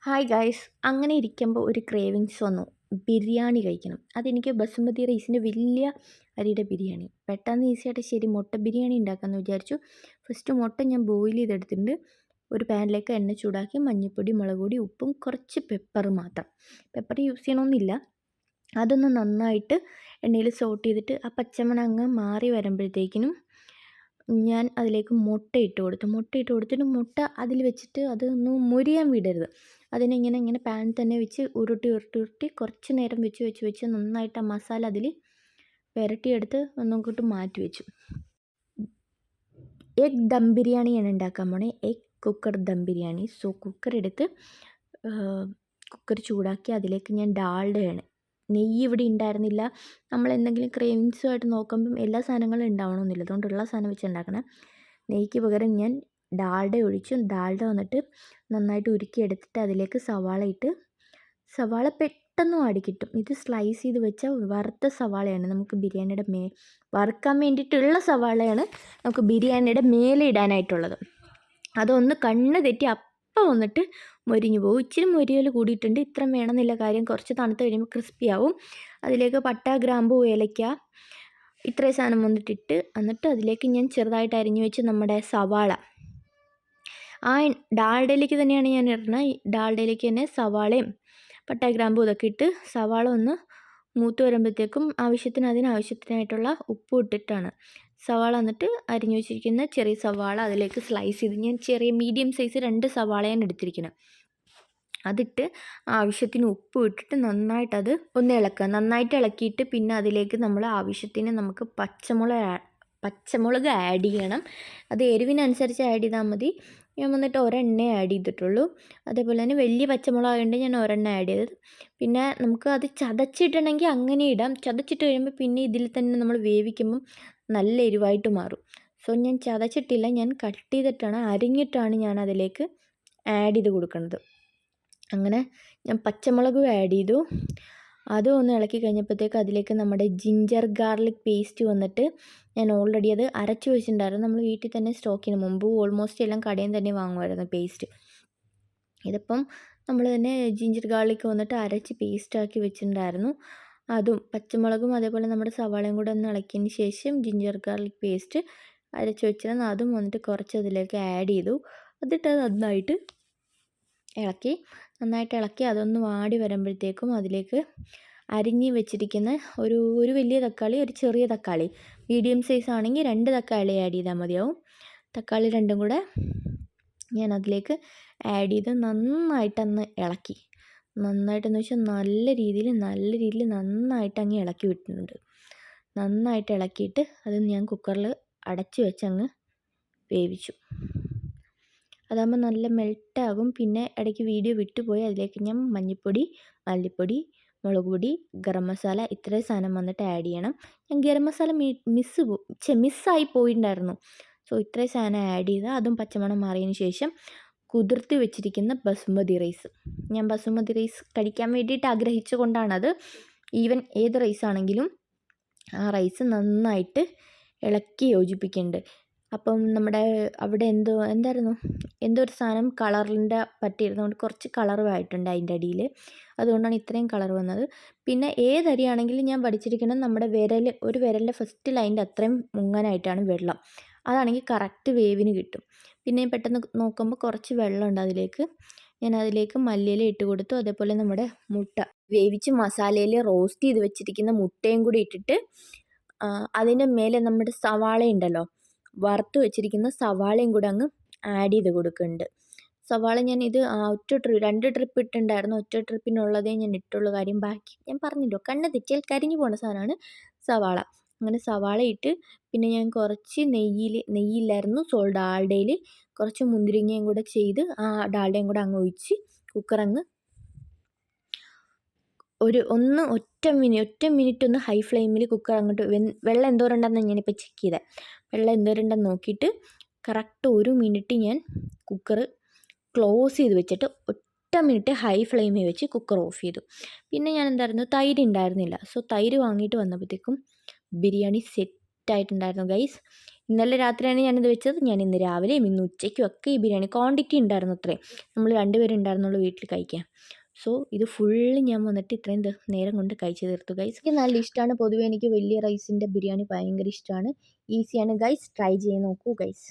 Hi guys, അങ്ങനെ ഇരിക്കുമ്പോൾ ഒരു ക്രേവിങ്സ് വന്നു. ബിരിയാണി കഴിക്കണം. അതെനിക്ക് ബസുമതി റൈസിൻ്റെ വലിയ അരിയുടെ ബിരിയാണി. പെട്ടെന്ന് ഈസിയായിട്ട് ശരി മുട്ട ബിരിയാണി ഉണ്ടാക്കാമെന്ന് വിചാരിച്ചു. ഫസ്റ്റ് മുട്ട ഞാൻ ബോയിൽ ചെയ്തെടുത്തിട്ടുണ്ട്. ഒരു പാനിലേക്ക് എണ്ണ ചൂടാക്കി മഞ്ഞൾപ്പൊടി, മുളക് പൊടി, ഉപ്പും കുറച്ച് പെപ്പർ മാത്രം. പെപ്പർ യൂസ് ചെയ്യണമെന്നില്ല. അതൊന്ന് നന്നായിട്ട് എണ്ണയിൽ സോട്ട് ചെയ്തിട്ട് ആ പച്ചമണം അങ്ങ് മാറി വരുമ്പോഴത്തേക്കിനും ഞാൻ അതിലേക്ക് മുട്ട ഇട്ട് കൊടുത്തിട്ട് മുട്ട അതിൽ വെച്ചിട്ട് അതൊന്ന് മൊരിയാൻ വിടരുത്. അതിനെ ഇങ്ങനെ പാൻ തന്നെ വെച്ച് ഉരുട്ടി കുറച്ച് നേരം വെച്ച് നന്നായിട്ട് ആ മസാല അതിൽ പുരട്ടിയെടുത്ത് ഒന്നങ്ങോട്ട് മാറ്റി വെച്ചു. എഗ് ദം ബിരിയാണിയാണ് ഉണ്ടാക്കാൻ പോണേ. Egg cooker dum biryani. So cooker എടുത്ത് കുക്കർ ചൂടാക്കി അതിലേക്ക് ഞാൻ ഡാൽഡയാണ്. നെയ്യ് ഇവിടെ ഉണ്ടായിരുന്നില്ല. നമ്മൾ എന്തെങ്കിലും ക്രേവിങ്സുമായിട്ട് നോക്കുമ്പം എല്ലാ സാധനങ്ങളും ഉണ്ടാവണമെന്നില്ല. അതുകൊണ്ടുള്ള സാധനം വെച്ച് ഉണ്ടാക്കണം. നെയ്യ്ക്ക് പകരം ഞാൻ ഡാൽഡ ഒഴിച്ചു. ഡാൽഡ വന്നിട്ട് നന്നായിട്ട് ഉരുക്കിയെടുത്തിട്ട് അതിലേക്ക് സവാള ഇട്ട്, സവാള പെട്ടെന്ന് വാടി കിട്ടും. ഇത് സ്ലൈസ് ചെയ്ത് വെച്ച വറുത്ത സവാളയാണ്. നമുക്ക് ബിരിയാണിയുടെ വറുക്കാൻ വേണ്ടിയിട്ടുള്ള സവാളയാണ് നമുക്ക് ബിരിയാണിയുടെ മേലെ ഇടാനായിട്ടുള്ളത്. അതൊന്ന് കണ്ണ് തെറ്റി അപ്പം വന്നിട്ട് മൊരിഞ്ഞു പോകും. ഇച്ചിരി മൊരിയൽ കൂടിയിട്ടുണ്ട്. ഇത്രയും വേണമെന്നില്ല. കാര്യം കുറച്ച് തണുത്ത് കഴിയുമ്പോൾ ക്രിസ്പി ആവും. അതിലേക്ക് പട്ട, ഗ്രാമ്പൂ, ഏലക്ക ഇത്രയും സാധനം വന്നിട്ടിട്ട് എന്നിട്ട് അതിലേക്ക് ഞാൻ ചെറുതായിട്ട് അരിഞ്ഞു വെച്ച് നമ്മുടെ സവാള ആ ഡാൽഡയിലേക്ക് തന്നെയാണ് ഞാൻ ഇടുന്നത്. ഡാൽഡയിലേക്ക് തന്നെ സവാളയും പട്ട, ഗ്രാമ്പൂ ഇതൊക്കെ ഇട്ട് സവാള ഒന്ന് മൂത്ത് വരുമ്പോഴത്തേക്കും അതിനാവശ്യത്തിനായിട്ടുള്ള ഉപ്പ് ഇട്ടിട്ടാണ് സവാള എന്നിട്ട് അരിഞ്ഞു വെച്ചിരിക്കുന്ന ചെറിയ സവാള അതിലേക്ക് സ്ലൈസ് ചെയ്ത് ഞാൻ ചെറിയ മീഡിയം സൈസ് 2 സവാളയാണ് എടുത്തിരിക്കുന്നത്. അതിട്ട് ആവശ്യത്തിന് ഉപ്പ് ഇട്ടിട്ട് നന്നായിട്ടത് ഒന്ന് ഇളക്കുക. നന്നായിട്ട് ഇളക്കിയിട്ട് പിന്നെ അതിലേക്ക് നമ്മൾ ആവശ്യത്തിന് നമുക്ക് പച്ചമുളക് ആഡ് ചെയ്യണം. അത് എരിവിനനുസരിച്ച് ആഡ് ചെയ്താൽ മതി. ഞാൻ വന്നിട്ട് ഒരെണ്ണേ ആഡ് ചെയ്തിട്ടുള്ളൂ. അതേപോലെ തന്നെ വലിയ പച്ചമുളകായതുകൊണ്ട് ഞാൻ ഒരെണ്ണം ആഡ് ചെയ്തത്. പിന്നെ നമുക്ക് അത് ചതച്ചിട്ടുണ്ടെങ്കിൽ അങ്ങനെ ഇടാം. ചതച്ചിട്ട് കഴിയുമ്പോൾ പിന്നെ ഇതിൽ തന്നെ നമ്മൾ വേവിക്കുമ്പം നല്ല എരിവായിട്ട് മാറും. സോ ഞാൻ ചതച്ചിട്ടില്ല. ഞാൻ കട്ട് ചെയ്തിട്ടാണ് അരിഞ്ഞിട്ടാണ് ഞാൻ അതിലേക്ക് ആഡ് ചെയ്ത് കൊടുക്കുന്നത്. അങ്ങനെ ഞാൻ പച്ചമുളകും ആഡ് ചെയ്തു. അതും ഒന്ന് ഇളക്കി കഴിഞ്ഞപ്പോഴത്തേക്ക് അതിലേക്ക് നമ്മുടെ ജിഞ്ചർ ഗാർലിക് പേസ്റ്റ് വന്നിട്ട് ഞാൻ ഓൾറെഡി അത് അരച്ച് വെച്ചിട്ടുണ്ടായിരുന്നു. നമ്മൾ വീട്ടിൽ തന്നെ സ്റ്റോക്ക് ചെയ്യുന്ന മുമ്പ് ഓൾമോസ്റ്റ് എല്ലാം കടയിൽ തന്നെ വാങ്ങുമായിരുന്നു പേസ്റ്റ്. ഇതിപ്പം നമ്മൾ തന്നെ ജിഞ്ചർ ഗാർലിക് വന്നിട്ട് അരച്ച് പേസ്റ്റാക്കി വെച്ചിട്ടുണ്ടായിരുന്നു. അതും പച്ചമുളകും അതേപോലെ നമ്മുടെ സവാളയും കൂടെ ഒന്ന് ഇളക്കിയതിന് ശേഷം ജിഞ്ചർ ഗാർലിക് പേസ്റ്റ് അരച്ച് വെച്ചിരുന്ന അതും വന്നിട്ട് കുറച്ച് അതിലേക്ക് ആഡ് ചെയ്തു. എന്നിട്ട് നന്നായിട്ട് ഇളക്കി അതൊന്ന് വാടി വരുമ്പോഴത്തേക്കും അതിലേക്ക് അരിഞ്ഞ് വെച്ചിരിക്കുന്ന ഒരു വലിയ തക്കാളി, ഒരു ചെറിയ തക്കാളി, മീഡിയം സൈസ് ആണെങ്കിൽ 2 തക്കാളി ആഡ് ചെയ്താൽ മതിയാവും. തക്കാളി രണ്ടും കൂടെ ഞാൻ അതിലേക്ക് ആഡ് ചെയ്ത് നന്നായിട്ടൊന്ന് ഇളക്കി. നന്നായിട്ടെന്ന് വെച്ചാൽ നല്ല രീതിയിൽ നന്നായിട്ട് അങ്ങ് ഇളക്കി വിട്ടിട്ടുണ്ട്. നന്നായിട്ട് ഇളക്കിയിട്ട് അത് ഞാൻ കുക്കറിൽ അടച്ച് വെച്ചങ്ങ് വേവിച്ചു. അതാകുമ്പോൾ നല്ല മെൽട്ടാകും. പിന്നെ ഇടയ്ക്ക് വീഡിയോ വിട്ടുപോയി. അതിലേക്ക് ഞാൻ മഞ്ഞൾപ്പൊടി, മല്ലിപ്പൊടി, മുളക് പൊടി, ഗരം മസാല ഇത്രയും സാധനം വന്നിട്ട് ആഡ് ചെയ്യണം. ഞാൻ ഗരം മസാല മിസ്സായി പോയിട്ടുണ്ടായിരുന്നു. സോ ഇത്രയും സാധനം ആഡ് ചെയ്ത് അതും പച്ചമണം മാറിയതിന് ശേഷം കുതിർത്ത് വെച്ചിരിക്കുന്ന ബസുമതി റൈസ്. ഞാൻ ബസുമതി റൈസ് കഴിക്കാൻ വേണ്ടിയിട്ട് ആഗ്രഹിച്ചു കൊണ്ടാണത്. ഈവൻ ഏത് റൈസാണെങ്കിലും ആ റൈസ് നന്നായിട്ട് ഇളക്കി യോജിപ്പിക്കുന്നുണ്ട്. അപ്പം നമ്മുടെ അവിടെ എന്തോ ഒരു സാധനം കളറിൻ്റെ പറ്റിയിരുന്നതുകൊണ്ട് കുറച്ച് കളറുമായിട്ടുണ്ട് അതിൻ്റെ അടിയിൽ. അതുകൊണ്ടാണ് ഇത്രയും കളർ വന്നത്. പിന്നെ ഏതരിയാണെങ്കിലും ഞാൻ പഠിച്ചിരിക്കണം നമ്മുടെ ഒരു വിരലിൻ്റെ ഫസ്റ്റ് ലൈൻ്റെ അത്രയും മുങ്ങാനായിട്ടാണ് വെള്ളം. അതാണെങ്കിൽ കറക്റ്റ് വേവിന് കിട്ടും. പിന്നെ പെട്ടെന്ന് നോക്കുമ്പോൾ കുറച്ച് വെള്ളമുണ്ട് അതിലേക്ക്. ഞാൻ അതിലേക്ക് മല്ലിയില ഇട്ട് കൊടുത്തു. അതേപോലെ നമ്മുടെ മുട്ട വേവിച്ച് മസാലയിൽ റോസ്റ്റ് ചെയ്ത് വെച്ചിരിക്കുന്ന മുട്ടയും കൂടി ഇട്ടിട്ട് അതിൻ്റെ മേലെ നമ്മുടെ സവാള ഉണ്ടല്ലോ, വറുത്ത് വെച്ചിരിക്കുന്ന സവാളയും കൂടെ അങ്ങ് ആഡ് ചെയ്ത് കൊടുക്കുന്നുണ്ട്. സവാള ഞാൻ ഇത് 2 ട്രിപ്പ് ഇട്ടിട്ടുണ്ടായിരുന്നു. ഒറ്റ ട്രിപ്പിനുള്ളതേ ഞാൻ ഇട്ടുള്ളൂ. കാര്യം ബാക്കി ഞാൻ പറഞ്ഞല്ലോ, കണ്ണ് തെറ്റിയാൽ കരിഞ്ഞു പോകുന്ന സാധനമാണ് സവാള. അങ്ങനെ സവാള ഇട്ട് പിന്നെ ഞാൻ കുറച്ച് നെയ്യില്ലായിരുന്നു, ഡാൽഡയിൽ കുറച്ച് മുന്തിരിങ്ങയും കൂടെ ചെയ്ത് ആ ഡാൽഡയും കൂടെ അങ്ങ് ഒഴിച്ച് കുക്കറങ്ങ് ഒറ്റ മിനിറ്റ് ഒന്ന് ഹൈ ഫ്ലെയിമിൽ കുക്കർ അങ്ങോട്ട് വെള്ളം എന്തോരമുണ്ടെന്ന് ഞാനിപ്പോൾ ചെക്ക് ചെയ്തത്. വെള്ളം എന്തോരമുണ്ടെന്ന് നോക്കിയിട്ട് കറക്റ്റ് 1 മിനിറ്റ് ഞാൻ കുക്കർ ക്ലോസ് ചെയ്ത് വെച്ചിട്ട് ഒറ്റ മിനിറ്റ് ഹൈ ഫ്ലെയിമിൽ വെച്ച് കുക്കർ ഓഫ് ചെയ്തു. പിന്നെ ഞാൻ തൈര് ഉണ്ടായിരുന്നില്ല. സോ തൈര് വാങ്ങിയിട്ട് വന്നപ്പോഴത്തേക്കും ബിരിയാണി സെറ്റായിട്ടുണ്ടായിരുന്നു ഗൈസ്. ഇന്നലെ രാത്രിയാണ് ഞാനിത് വെച്ചത്. ഞാൻ ഇന്ന് രാവിലെയും ഇന്ന് ഉച്ചയ്ക്കും ഒക്കെ ഈ ബിരിയാണി ക്വാണ്ടിറ്റി ഉണ്ടായിരുന്നു അത്രയും. നമ്മൾ 2 പേരെ ഉണ്ടായിരുന്നുള്ളൂ വീട്ടിൽ കഴിക്കാൻ. സോ ഇത് ഫുള്ള് ഞാൻ വന്നിട്ട് ഇത്രയും നേരം കൊണ്ട് കഴിച്ച് തീർത്തു ഗൈസ്. എനിക്ക് നല്ല ഇഷ്ടമാണ്. പൊതുവേ എനിക്ക് വലിയ റൈസിൻ്റെ ബിരിയാണി ഭയങ്കര ഇഷ്ടമാണ്. ഈസിയാണ് ഗൈസ്. ട്രൈ ചെയ്ത് നോക്കൂ ഗൈസ്.